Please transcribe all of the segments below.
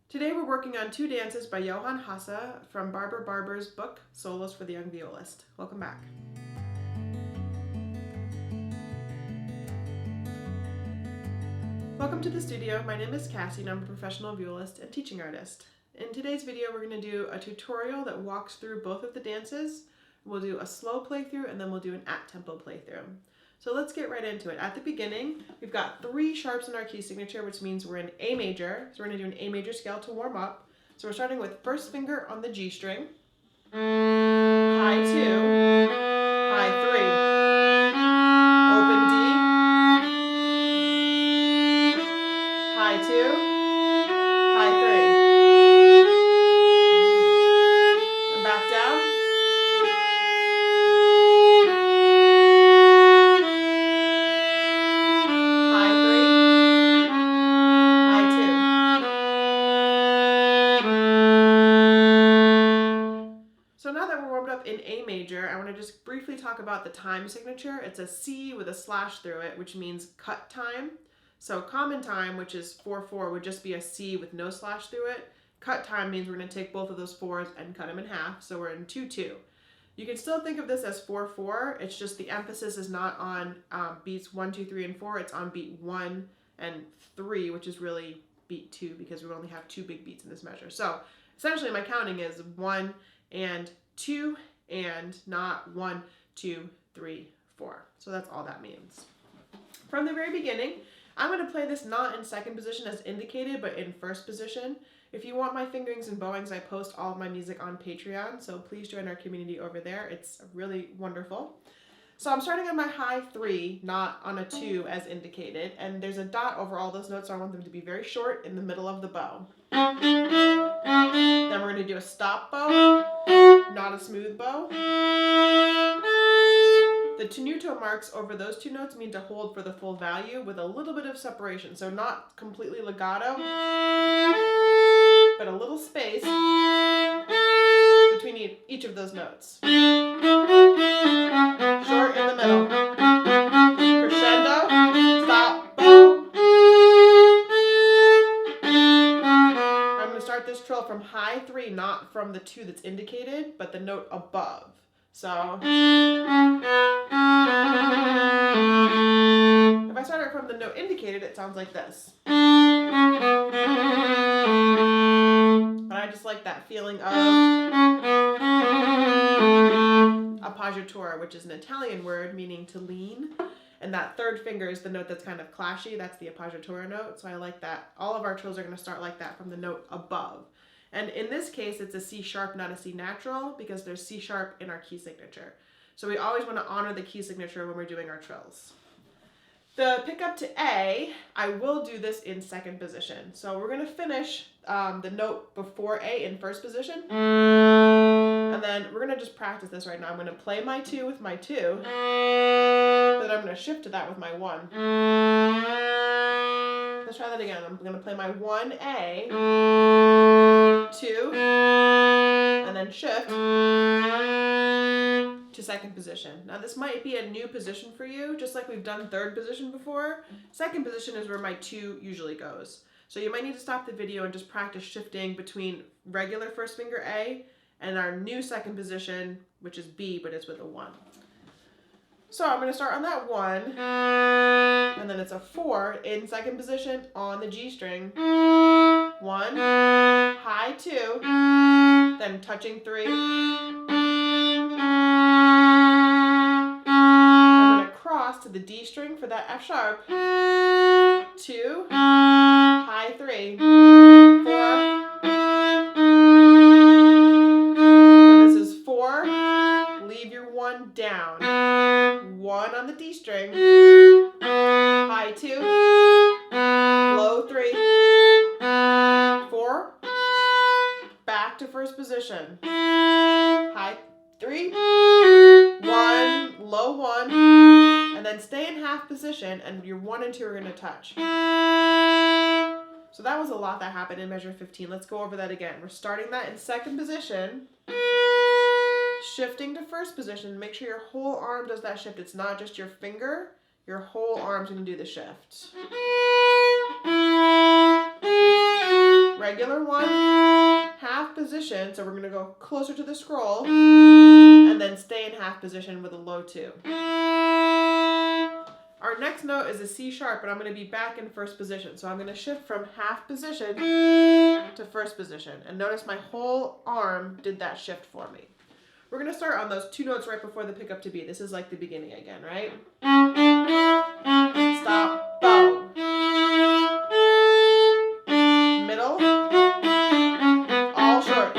Today we're working on two dances by Johann Hasse from Barbara Barber's book, Solos for the Young Violist. Welcome back. Welcome to the studio. My name is Cassie and I'm a professional violist and teaching artist. In today's video we're going to do a tutorial that walks through both of the dances. We'll do a slow playthrough and then we'll do an at-tempo playthrough. So let's get right into it. At the beginning, we've got 3 sharps in our key signature, which means we're in A major. So we're going to do an A major scale to warm up. So we're starting with first finger on the G string, high 2, high 3, open D, high 2, high 3, and back down. So now that we're warmed up in A major, I want to just briefly talk about the time signature. It's a C with a slash through it, which means cut time. So common time, which is 4/4, would just be a C with no slash through it. Cut time means we're going to take both of those 4s and cut them in half. So we're in 2/2. You can still think of this as 4/4. It's just the emphasis is not on beats 1, 2, 3, and 4. It's on beat 1 and 3, which is really beat 2 because we only have 2 big beats in this measure. So essentially my counting is 1 and 2 and not 1, 2, 3, 4. So that's all that means. From the very beginning, I'm going to play this not in second position as indicated, but in first position. If you want my fingerings and bowings, I post all of my music on Patreon, so please join our community over there. It's really wonderful. So I'm starting on my high 3, not on a 2 as indicated, and there's a dot over all those notes, so I want them to be very short in the middle of the bow. Then we're going to do a stop bow, not a smooth bow. The tenuto marks over those 2 notes mean to hold for the full value with a little bit of separation, so not completely legato, but a little space between each of those notes. Short in the middle. Crescendo, stop, bow. I'm going to start this trill from high 3, not from the 2 that's indicated, but the note above. So, if I start it from the note indicated, it sounds like this. But I just like that feeling of appoggiatura, which is an Italian word meaning to lean. And that third finger is the note that's kind of clashy. That's the appoggiatura note. So I like that. All of our trills are going to start like that from the note above. And in this case, it's a C sharp, not a C natural, because there's C sharp in our key signature. So we always want to honor the key signature when we're doing our trills. The pickup to A, I will do this in second position. So we're going to finish the note before A in first position. And then we're going to just practice this right now. I'm going to play my 2 with my 2. Then I'm going to shift to that with my 1. Let's try that again. I'm going to play my 1A, 2, and then shift to second position. Now this might be a new position for you, just like we've done third position before. Second position is where my 2 usually goes. So you might need to stop the video and just practice shifting between regular first finger A and our new second position, which is B, but it's with a 1. So I'm going to start on that 1, and then it's a 4 in second position on the G string. 1, high 2, then touching 3. I'm going to cross to the D string for that F sharp. 2, high 3, 4. And this is 4, leave your 1 down. 1 on the D string, high 2, low 3, 4, back to first position, high 3, 1, low 1, and then stay in half position, and your 1 and 2 are going to touch. So that was a lot that happened in measure 15. Let's go over that again. We're starting that in second position. Shifting to first position, make sure your whole arm does that shift. It's not just your finger, your whole arm's going to do the shift. regular 1, half position, so we're going to go closer to the scroll, and then stay in half position with a low 2. Our next note is a C sharp, but I'm going to be back in first position. So I'm going to shift from half position to first position. And notice my whole arm did that shift for me. We're going to start on those 2 notes right before the pickup to B. This is like the beginning again, right? Stop, bow. Middle, all short.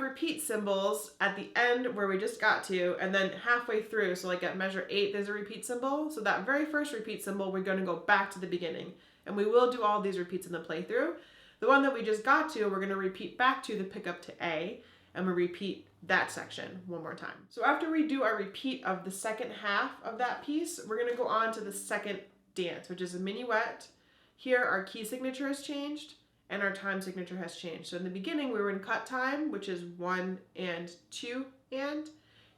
Repeat symbols at the end where we just got to, and then halfway through, so like at measure 8 there's a repeat symbol. So that very first repeat symbol, we're going to go back to the beginning, and we will do all these repeats in the playthrough. The one that we just got to, we're going to repeat back to the pickup to A, and we repeat that section one more time. So after we do our repeat of the second half of that piece, we're going to go on to the second dance, which is a minuet. Here our key signature has changed and our time signature has changed. So in the beginning we were in cut time, which is 1 and 2 and.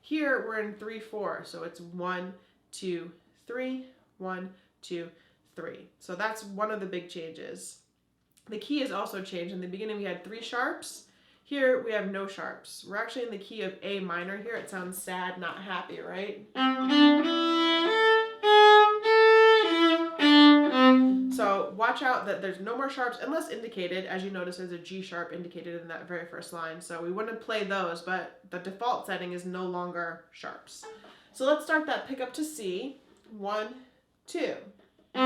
Here we're in 3/4, so it's 1, 2, 3, 1, 2, 3. So that's one of the big changes. The key is also changed. In the beginning we had 3 sharps. Here we have no sharps. We're actually in the key of A minor here. It sounds sad, not happy, right? So watch out that there's no more sharps unless indicated. As you notice, there's a G sharp indicated in that very first line. So we wouldn't play those, but the default setting is no longer sharps. So let's start that pickup to C. 1, 2. 4,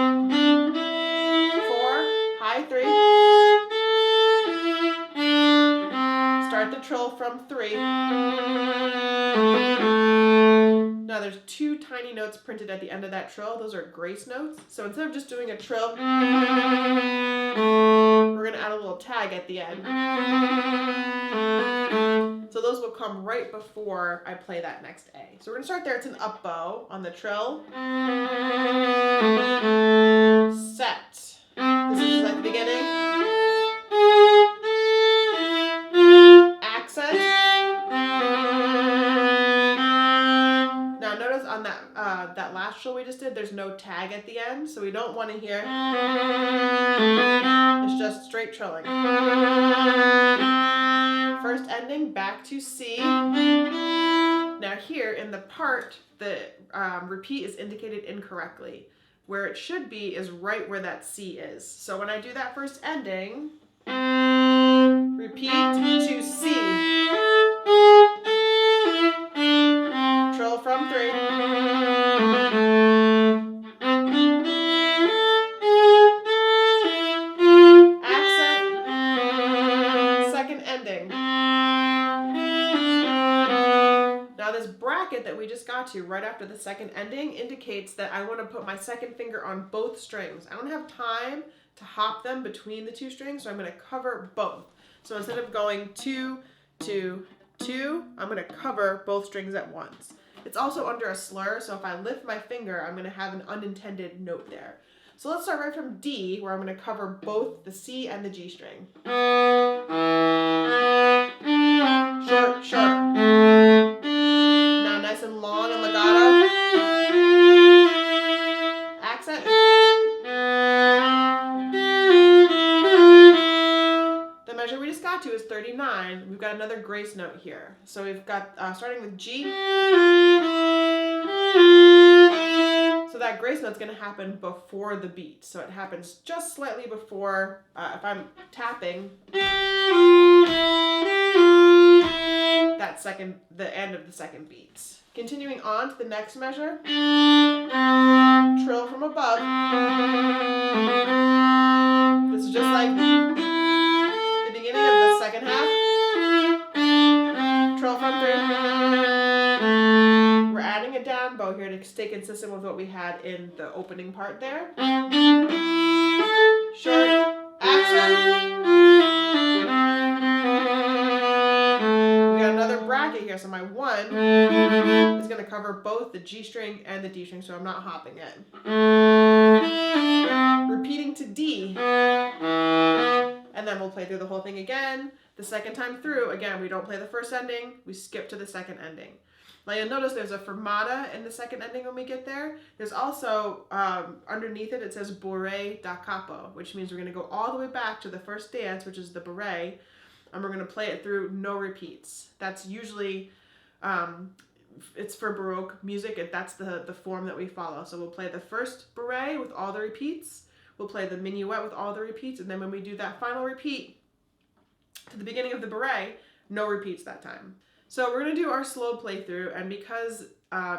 high 3. Start the trill from 3. Now there's 2 tiny notes printed at the end of that trill. Those are grace notes. So instead of just doing a trill, we're going to add a little tag at the end. So those will come right before I play that next A. So we're going to start there. It's an up bow on the trill. Set. This is at the beginning. Accent. Now notice on that last trill we just did, there's no tag at the end, so we don't want to hear. It's just straight trilling. First ending, back to C. Now here in the part, the repeat is indicated incorrectly. Where it should be is right where that C is. So when I do that first ending, repeat to C. Trill from 3. Accent. Second ending. Now this bracket that we just got to right after the second ending indicates that I want to put my second finger on both strings. I don't have time to hop them between the 2 strings, so I'm going to cover both. So instead of going 2, 2, 2, I'm going to cover both strings at once. It's also under a slur, so if I lift my finger, I'm going to have an unintended note there. So let's start right from D, where I'm going to cover both the C and the G string. Short, short. Now nice and long and legato. Accent. The measure we just got to is 39. We've got another grace note here. So we've got, starting with G. So that grace note's going to happen before the beat. So it happens just slightly before, if I'm tapping, the end of the second beat. Continuing on to the next measure, trill from above. This is just like the beginning of the second half. Trill from 3. We're adding a down bow here to stay consistent with what we had in the opening part there. Short, accent. We got another bracket here, so my 1 is going to cover both the G string and the D string, so I'm not hopping it. Repeating to D, and then we'll play through the whole thing again. The second time through, again, we don't play the first ending, we skip to the second ending. Now you'll notice there's a fermata in the second ending when we get there. There's also, underneath it, it says Bourrée da capo, which means we're going to go all the way back to the first dance, which is the bourrée, and we're going to play it through no repeats. That's usually, it's for Baroque music, and that's the form that we follow. So we'll play the first bourrée with all the repeats, we'll play the minuet with all the repeats, and then when we do that final repeat to the beginning of the bourrée, no repeats that time. So we're going to do our slow playthrough, and because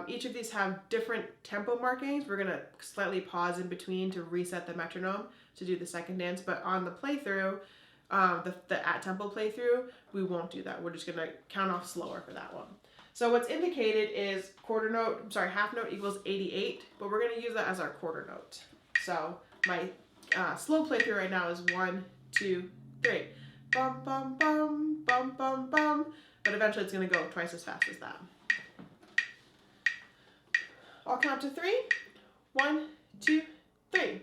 each of these have different tempo markings, we're going to slightly pause in between to reset the metronome to do the second dance, but on the playthrough, the at tempo playthrough, we won't do that. We're just going to count off slower for that one. So what's indicated is half note equals 88, but we're going to use that as our quarter note. So my slow playthrough right now is 1, 2, 3. Bum, bum, bum, bum, bum, bum. But eventually it's going to go twice as fast as that. I'll count to 3. 1, 2, 3.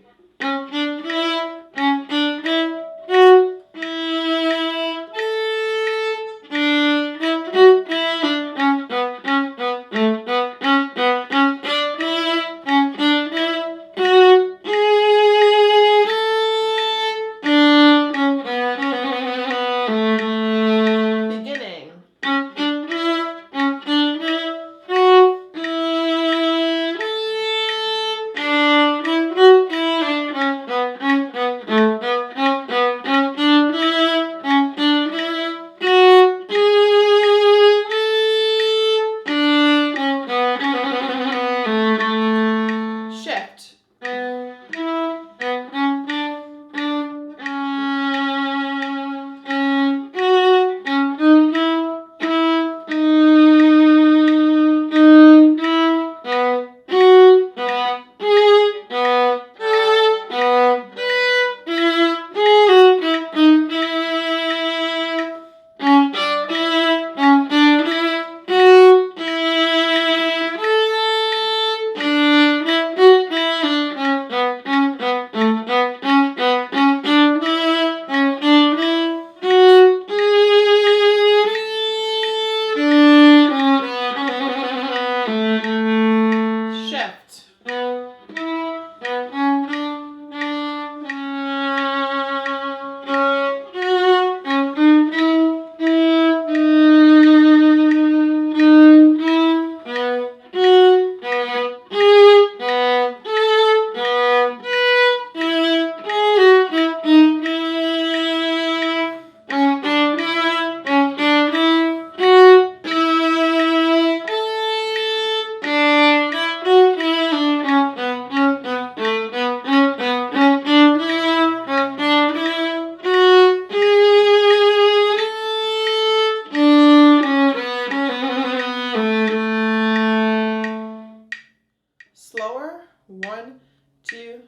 Slower. 1, 2,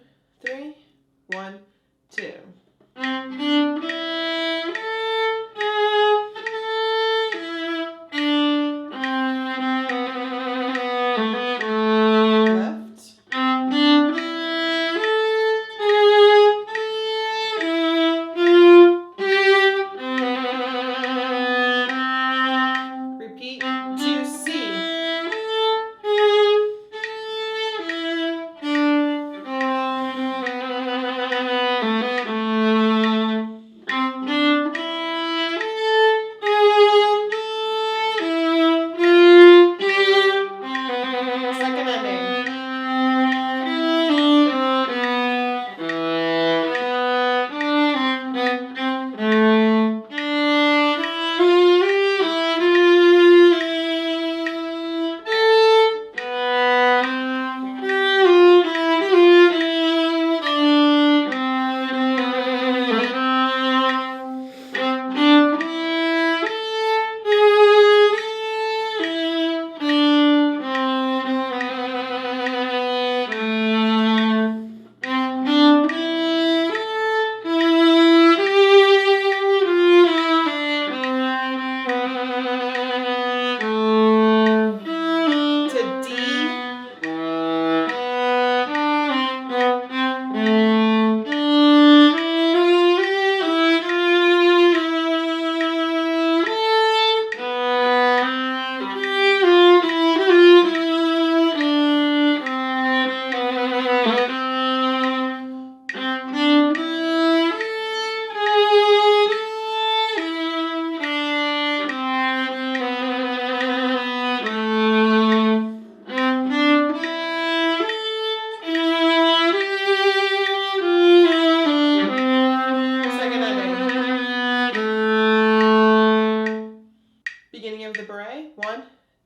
3. 1, 2. Repeat to C.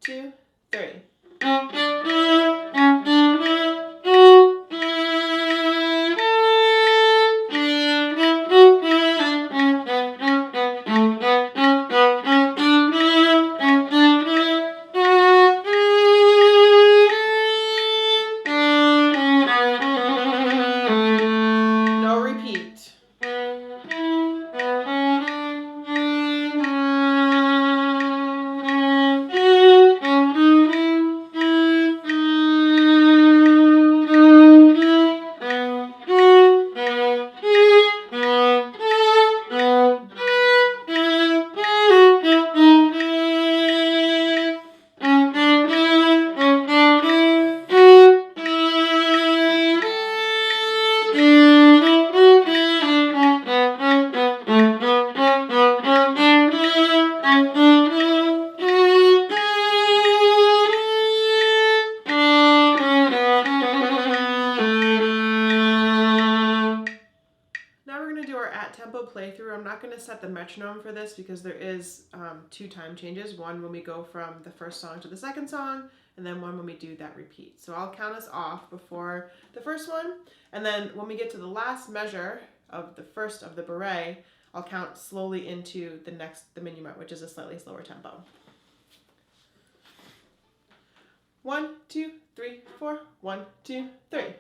2, 3. No repeat. Tempo playthrough. I'm not going to set the metronome for this because there is 2 time changes. One when we go from the first song to the second song, and then one when we do that repeat. So I'll count us off before the first one, and then when we get to the last measure of the first of the beret, I'll count slowly into the minuet, which is a slightly slower tempo. 1, 2, 3, 4. 1, 2, 3.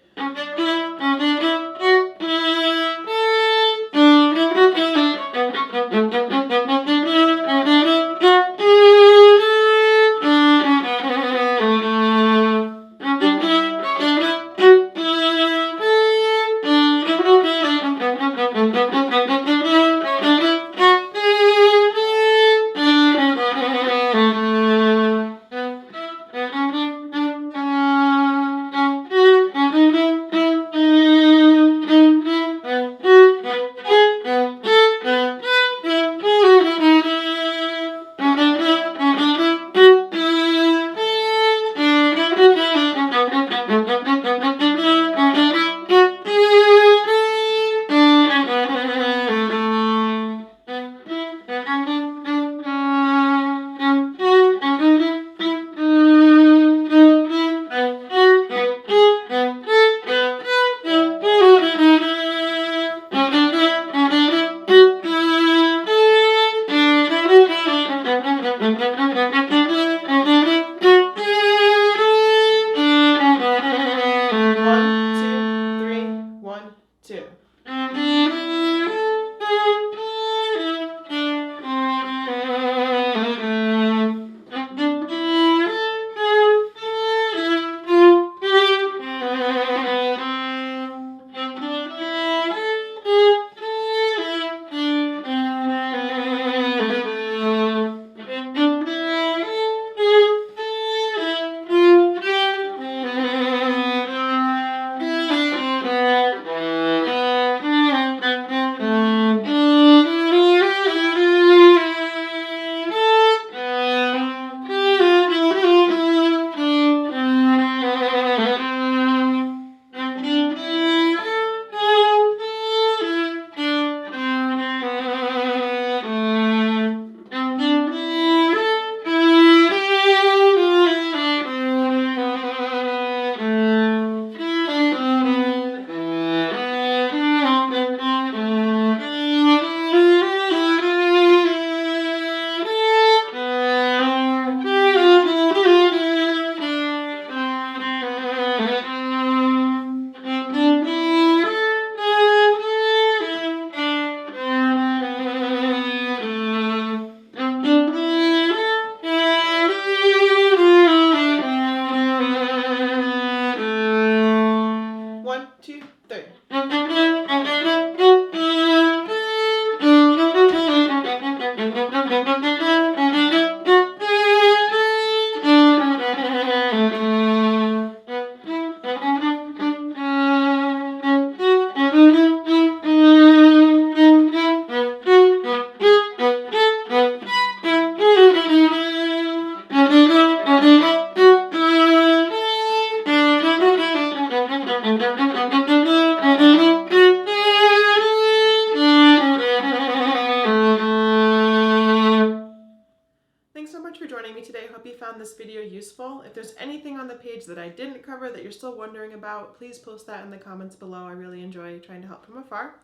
joining me today. Hope you found this video useful. If there's anything on the page that I didn't cover that you're still wondering about, please post that in the comments below. I really enjoy trying to help from afar.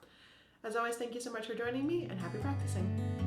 As always, thank you so much for joining me, and happy practicing.